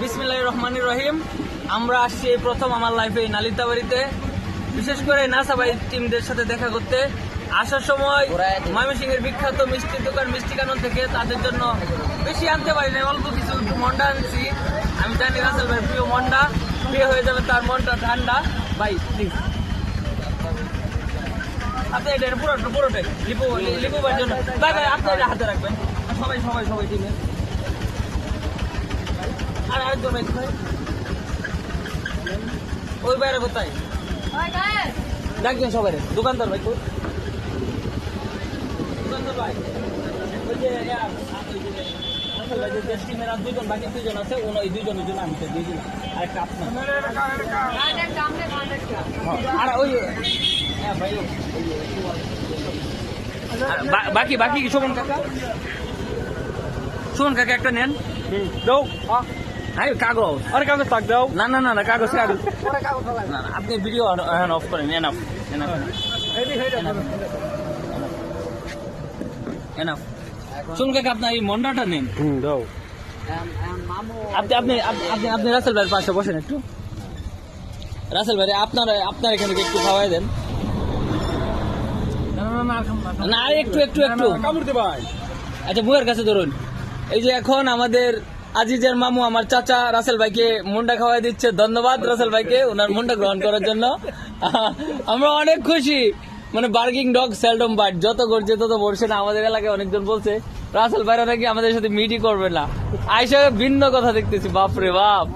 বিসমিল্লাহির রহমানির রহিম। আমরা আসছি এই প্রথম আমার লাইফে নালিতাবাড়িতে, বিশেষ করে নাসাবাই টিমদের সাথে দেখা করতে। আসার সময় ময়মনসিংহের বিখ্যাত মিষ্টির দোকান মিষ্টি কানন থেকে তাদের জন্য বেশি আনতে পারি না, অল্প কিছু মন্ডা আনছি। আমি জানি রাসেল ভাই প্রিয় মন্ডা, প্রিয় হয়ে যাবে তার মনটা ঠান্ডা। ভাই প্লিজ আপনি এটা পুরোটাই লিপু ভাইয়ের জন্য। ভাই ভাই আপনি এটা হাতে রাখবেন, সবাই সবাই সবাই টিমে। আর আরেকজন ভাই কোথায়? ওই বাইরে কোথায়? ডাকবেন সবাই। দোকানদার ভাই কই? দোকানদার ভাই ওই যে আসল ভাই যে টিমের আর দুজন বাকি দুজন আছে, ওই দুজনের জন্য আমি দিয়ে দিলাম। আরেকটা আপনার আর ওই ভাই বাকি বাকি কি সুমন কাকা? সুমন কাকা একটা নেন দাও। হ্যাঁ কাগজ, আরে কাগজ থাক দাও। না না না না কাগজ কাগজ না, আপনি ভিডিও অফ করেন। Enough enough enough. শুনুন কাকা আপনার এই মন্ডাটা নেন দাও। আপনি আপনি আপনি আপনি রাসেল ভাইয়ের পাশে বসেন একটু। রাসেল ভাই আপনার এখান থেকে একটু খাওয়াই দেন না, একটু একটু একটু কামড়তে ভাই। আচ্ছা মুখের কাছে ধরুন। এই যে এখন আমাদের আজিজের মামু আমার চাচা রাসেল ভাইকে মুন্ডা খাওয়াই দিচ্ছে। ধন্যবাদ রাসেল ভাইকে ওনার মুন্ডা গ্রহণ করার জন্য। আমরা অনেক খুশি। মানে বার্কিং ডগ সেলডম বাইট, যত করছে তত বলছে না। আমাদের এলাকায় অনেকজন বলছে রাসেল ভাইরা নাকি আমাদের সাথে মিটই করবে না। আইসা ভিন্ন কথা দেখতেছি, বাপরে বাপ।